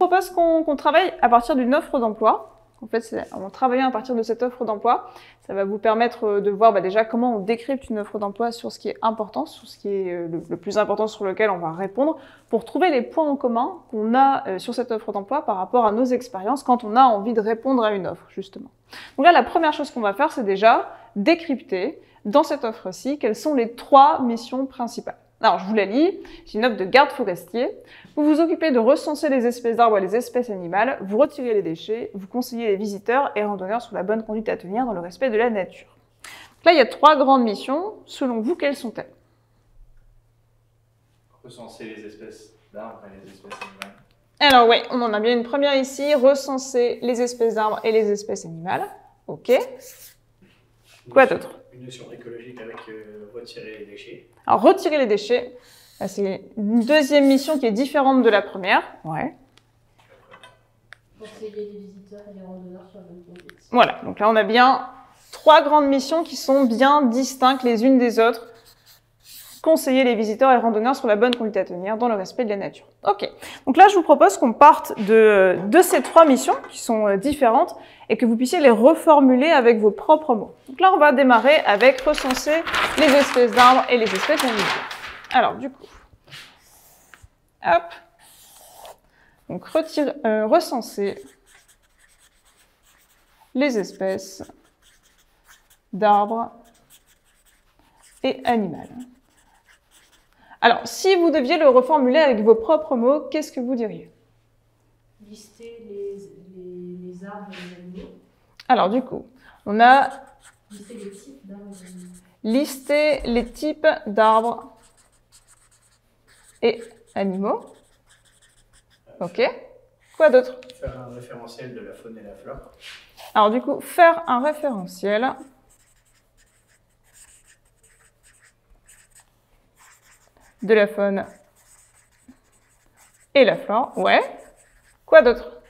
propose qu'on travaille à partir d'une offre d'emploi. En fait, c'est en travaillant à partir de cette offre d'emploi, ça va vous permettre de voir déjà comment on décrypte une offre d'emploi sur ce qui est important, sur ce qui est le plus important sur lequel on va répondre, pour trouver les points en commun qu'on a sur cette offre d'emploi par rapport à nos expériences quand on a envie de répondre à une offre, justement. Donc là, la première chose qu'on va faire, c'est déjà décrypter dans cette offre-ci quelles sont les 3 missions principales. Alors, je vous la lis. C'est une offre de garde forestier. Vous vous occupez de recenser les espèces d'arbres et les espèces animales, vous retirez les déchets, vous conseillez les visiteurs et randonneurs sur la bonne conduite à tenir dans le respect de la nature. Donc là, il y a 3 grandes missions. Selon vous, quelles sont-elles? Recenser les espèces d'arbres et les espèces animales. Alors oui, on en a bien une première ici. Recenser les espèces d'arbres et les espèces animales. Ok. Quoi d'autre? Une notion écologique avec retirer les déchets. Alors, retirer les déchets, c'est une deuxième mission qui est différente de la première. Ouais. Conseiller les visiteurs et les randonneurs sur la bonne conduite. Voilà, donc là on a bien 3 grandes missions qui sont bien distinctes les unes des autres. Conseiller les visiteurs et randonneurs sur la bonne conduite à tenir dans le respect de la nature. Ok, donc là je vous propose qu'on parte de ces 3 missions qui sont différentes et que vous puissiez les reformuler avec vos propres mots. Donc là on va démarrer avec recenser les espèces d'arbres et les espèces animales. Alors du coup, hop, donc recenser les espèces d'arbres et animales. Alors, si vous deviez le reformuler avec vos propres mots, qu'est-ce que vous diriez? Lister les arbres et les animaux. Alors, du coup, on a Lister les types d'arbres et animaux. listé les types d'arbres et animaux. Ok. Quoi d'autre? Faire un référentiel de la faune et la flore. Alors, du coup, faire un référentiel de la faune et la flore. Ouais. Quoi d'autre?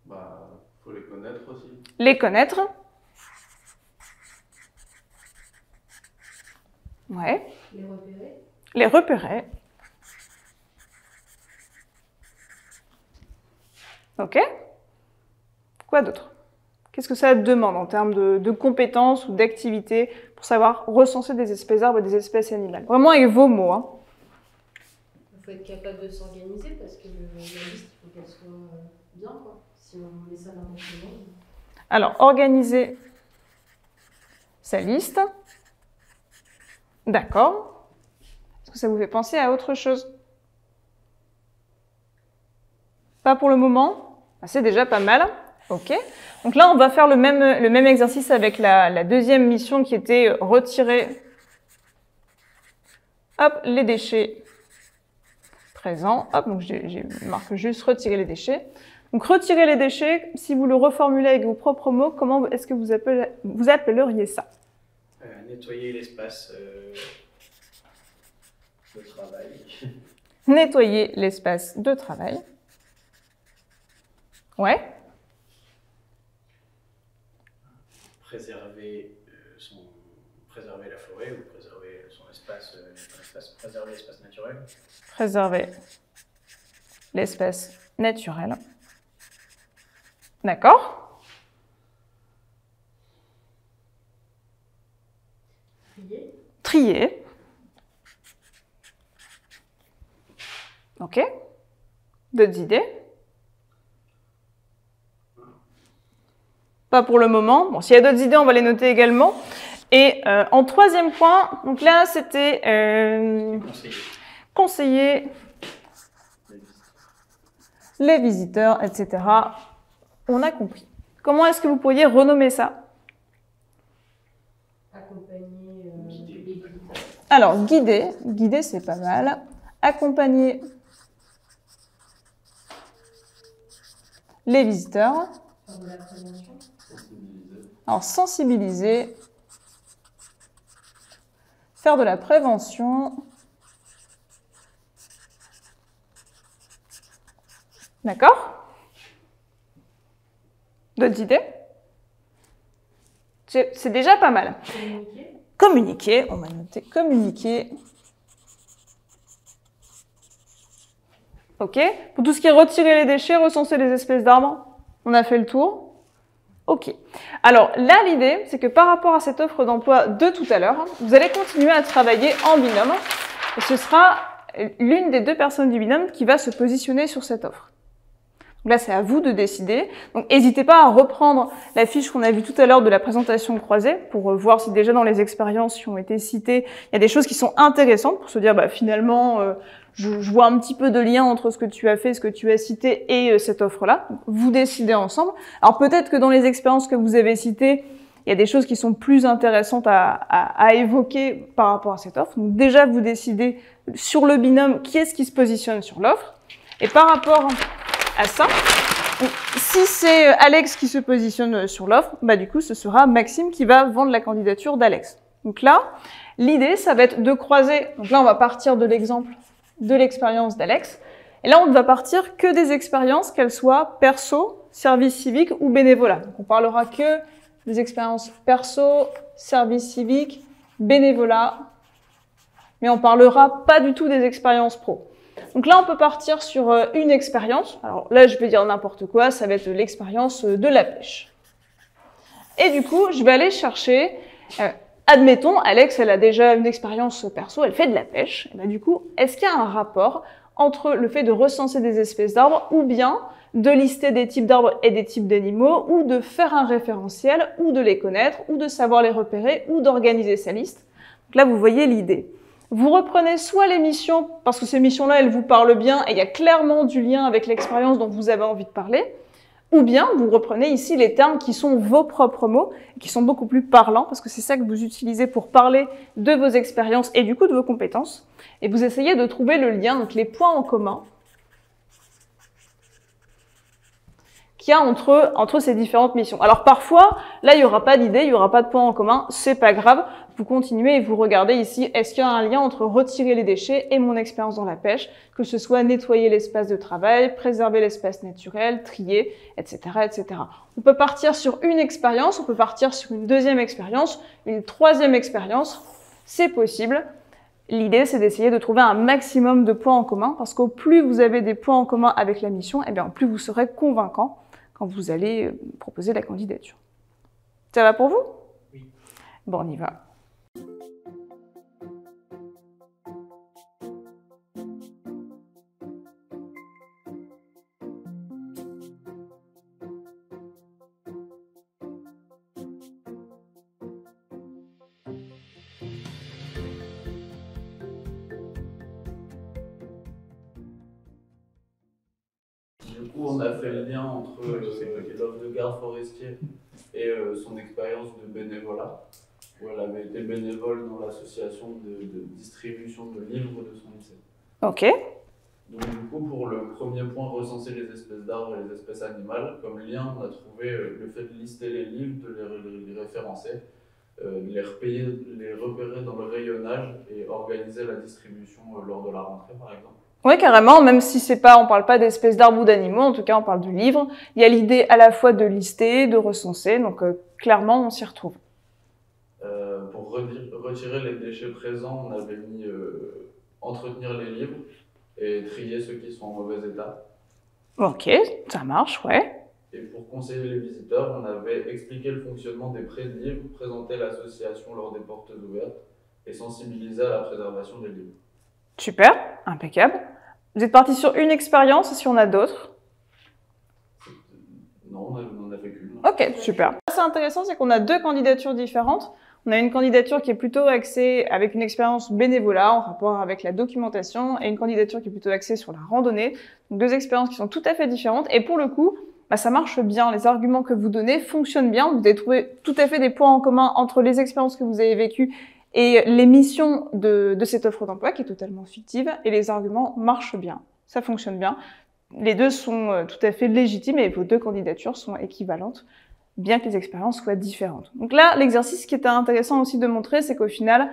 Bah, faut les connaître aussi. Les connaître. Ouais. Les repérer. Les repérer. Ok. Quoi d'autre? Qu'est-ce que ça demande en termes de compétences ou d'activités pour savoir recenser des espèces d'arbres et des espèces animales? Vraiment avec vos mots. Hein. Il faut être capable de s'organiser parce que la liste, il faut qu'elle soit bien, quoi. Si on met ça n'importe comment. Alors, organiser sa liste. D'accord. Est-ce que ça vous fait penser à autre chose? Pas pour le moment? C'est déjà pas mal. Ok. Donc là, on va faire le même exercice avec la deuxième mission qui était retirer les déchets présents. Hop, donc j'ai marqué juste retirer les déchets. Donc retirer les déchets, si vous le reformulez avec vos propres mots, comment est-ce que vous appelleriez ça? Nettoyer l'espace de travail. Nettoyer l'espace de travail. Ouais. Préserver la forêt ou préserver son espace, préserver l'espace naturel. Préserver l'espace naturel. D'accord. Trier. Trier. Ok. D'autres idées? Pas pour le moment. Bon, s'il y a d'autres idées, on va les noter également. Et en troisième point, donc là, c'était conseiller les visiteurs, etc. On a compris. Comment est-ce que vous pourriez renommer ça? Accompagner les visiteurs. Alors, guider. Guider, c'est pas mal. Accompagner les visiteurs. Faire de la prévention. Sensibiliser. Alors, sensibiliser. Faire de la prévention. D'accord? D'autres idées? C'est déjà pas mal. Communiquer. Communiquer, on va noter communiquer. Ok. Pour tout ce qui est retirer les déchets, recenser les espèces d'arbres, on a fait le tour. Ok. Alors là, l'idée, c'est que par rapport à cette offre d'emploi de tout à l'heure, vous allez continuer à travailler en binôme. Et ce sera l'une des deux personnes du binôme qui va se positionner sur cette offre. Donc là, c'est à vous de décider. Donc, n'hésitez pas à reprendre la fiche qu'on a vue tout à l'heure de la présentation croisée pour voir si déjà dans les expériences qui ont été citées, il y a des choses qui sont intéressantes pour se dire, bah, finalement, je vois un petit peu de lien entre ce que tu as fait, ce que tu as cité et cette offre-là. Vous décidez ensemble. Alors, peut-être que dans les expériences que vous avez citées, il y a des choses qui sont plus intéressantes à évoquer par rapport à cette offre. Donc, déjà, vous décidez sur le binôme qui est-ce qui se positionne sur l'offre. Et par rapport à ça, si c'est Alex qui se positionne sur l'offre, bah du coup, ce sera Maxime qui va vendre la candidature d'Alex. Donc là, l'idée, ça va être de croiser. Donc là, on va partir de l'exemple de l'expérience d'Alex. Et là, on ne va partir que des expériences, qu'elles soient perso, service civique ou bénévolat. Donc on parlera que des expériences perso, service civique, bénévolat. Mais on parlera pas du tout des expériences pro. Donc là, on peut partir sur une expérience. Alors là, je vais dire n'importe quoi, ça va être l'expérience de la pêche. Et du coup, je vais aller chercher, admettons, Alex, elle a déjà une expérience perso, elle fait de la pêche. Et ben, du coup, est-ce qu'il y a un rapport entre le fait de recenser des espèces d'arbres ou bien de lister des types d'arbres et des types d'animaux ou de faire un référentiel ou de les connaître ou de savoir les repérer ou d'organiser sa liste? Donc là, vous voyez l'idée. Vous reprenez soit les missions, parce que ces missions-là, elles vous parlent bien et il y a clairement du lien avec l'expérience dont vous avez envie de parler, ou bien vous reprenez ici les termes qui sont vos propres mots, qui sont beaucoup plus parlants, parce que c'est ça que vous utilisez pour parler de vos expériences et du coup de vos compétences, et vous essayez de trouver le lien, donc les points en commun qu'il y a entre ces différentes missions. Alors parfois, là, il n'y aura pas d'idée, il n'y aura pas de point en commun, c'est pas grave. Vous continuez et vous regardez ici, est-ce qu'il y a un lien entre retirer les déchets et mon expérience dans la pêche, que ce soit nettoyer l'espace de travail, préserver l'espace naturel, trier, etc., etc. On peut partir sur une expérience, on peut partir sur une deuxième expérience, une troisième expérience, c'est possible. L'idée, c'est d'essayer de trouver un maximum de points en commun, parce qu'au plus vous avez des points en commun avec la mission, eh bien, au plus vous serez convaincant quand vous allez proposer la candidature. Ça va pour vous? Oui. Bon, on y va. Du coup, on a fait le lien entre l'offre de garde forestier et son expérience de bénévolat, où elle avait été bénévole dans l'association de distribution de livres de son lycée. Ok. Donc du coup, pour le premier point, recenser les espèces d'arbres et les espèces animales, comme lien, on a trouvé le fait de lister les livres, de les référencer, de les repérer dans le rayonnage et organiser la distribution lors de la rentrée, par exemple. Oui, carrément, même si c'est pas, on parle pas d'espèces d'arbres ou d'animaux, en tout cas on parle de livres. Il y a l'idée à la fois de lister, de recenser, donc clairement on s'y retrouve. Pour retirer les déchets présents, on avait mis entretenir les livres et trier ceux qui sont en mauvais état. Ok, ça marche, ouais. Et pour conseiller les visiteurs, on avait expliqué le fonctionnement des prêts de livres, présenté l'association lors des portes ouvertes et sensibilisé à la préservation des livres. Super, impeccable. Vous êtes parti sur une expérience, si on a d'autres? Non, on n'en a fait qu'une. Ok, super. C'est intéressant, c'est qu'on a deux candidatures différentes. On a une candidature qui est plutôt axée avec une expérience bénévolat en rapport avec la documentation et une candidature qui est plutôt axée sur la randonnée. Donc deux expériences qui sont tout à fait différentes et pour le coup, bah, ça marche bien. Les arguments que vous donnez fonctionnent bien. Vous avez trouvé tout à fait des points en commun entre les expériences que vous avez vécues et les missions de cette offre d'emploi qui est totalement fictive et les arguments marchent bien. Ça fonctionne bien. Les deux sont tout à fait légitimes et vos deux candidatures sont équivalentes, bien que les expériences soient différentes. Donc là, l'exercice qui était intéressant aussi de montrer, c'est qu'au final,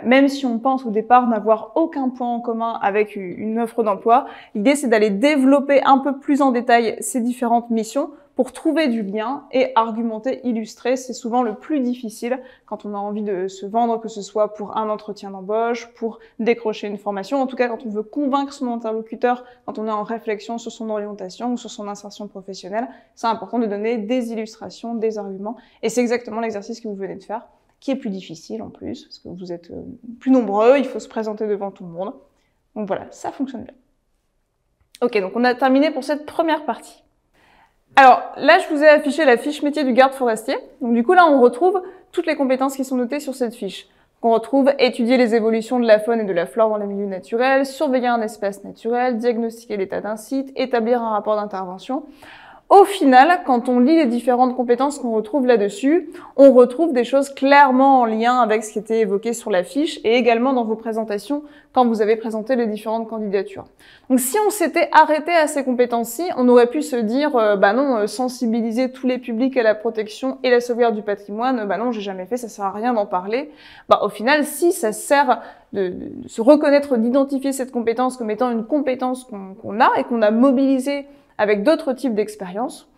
Même si on pense au départ n'avoir aucun point en commun avec une offre d'emploi, l'idée c'est d'aller développer un peu plus en détail ces différentes missions pour trouver du lien et argumenter, illustrer. C'est souvent le plus difficile quand on a envie de se vendre, que ce soit pour un entretien d'embauche, pour décrocher une formation, en tout cas quand on veut convaincre son interlocuteur, quand on est en réflexion sur son orientation ou sur son insertion professionnelle. C'est important de donner des illustrations, des arguments, et c'est exactement l'exercice que vous venez de faire, qui est plus difficile en plus, parce que vous êtes plus nombreux, il faut se présenter devant tout le monde. Donc voilà, ça fonctionne bien. Ok, donc on a terminé pour cette première partie. Alors là, je vous ai affiché la fiche métier du garde forestier. Donc du coup, là, on retrouve toutes les compétences qui sont notées sur cette fiche. On retrouve étudier les évolutions de la faune et de la flore dans les milieux naturels, surveiller un espace naturel, diagnostiquer l'état d'un site, établir un rapport d'intervention. Au final, quand on lit les différentes compétences qu'on retrouve là-dessus, on retrouve des choses clairement en lien avec ce qui était évoqué sur la fiche et également dans vos présentations quand vous avez présenté les différentes candidatures. Donc si on s'était arrêté à ces compétences-ci, on aurait pu se dire bah non, sensibiliser tous les publics à la protection et la sauvegarde du patrimoine, bah non, j'ai jamais fait, ça sert à rien d'en parler. Bah au final, si ça sert de se reconnaître, d'identifier cette compétence comme étant une compétence qu'on a et qu'on a mobilisée avec d'autres types d'expériences.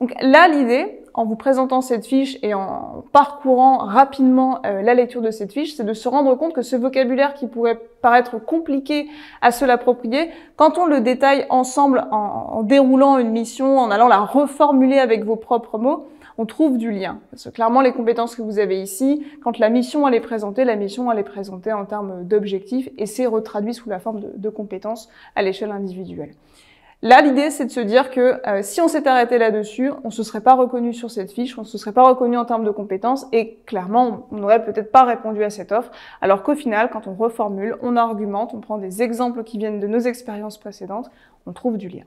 Donc là, l'idée, en vous présentant cette fiche et en parcourant rapidement la lecture de cette fiche, c'est de se rendre compte que ce vocabulaire qui pourrait paraître compliqué à se l'approprier, quand on le détaille ensemble en déroulant une mission, en allant la reformuler avec vos propres mots, on trouve du lien. Parce que clairement, les compétences que vous avez ici, quand la mission elle est présentée, la mission elle est présentée en termes d'objectifs et c'est retraduit sous la forme de compétences à l'échelle individuelle. Là, l'idée, c'est de se dire que si on s'était arrêté là-dessus, on ne se serait pas reconnu sur cette fiche, on ne se serait pas reconnu en termes de compétences et clairement, on n'aurait peut-être pas répondu à cette offre. Alors qu'au final, quand on reformule, on argumente, on prend des exemples qui viennent de nos expériences précédentes, on trouve du lien.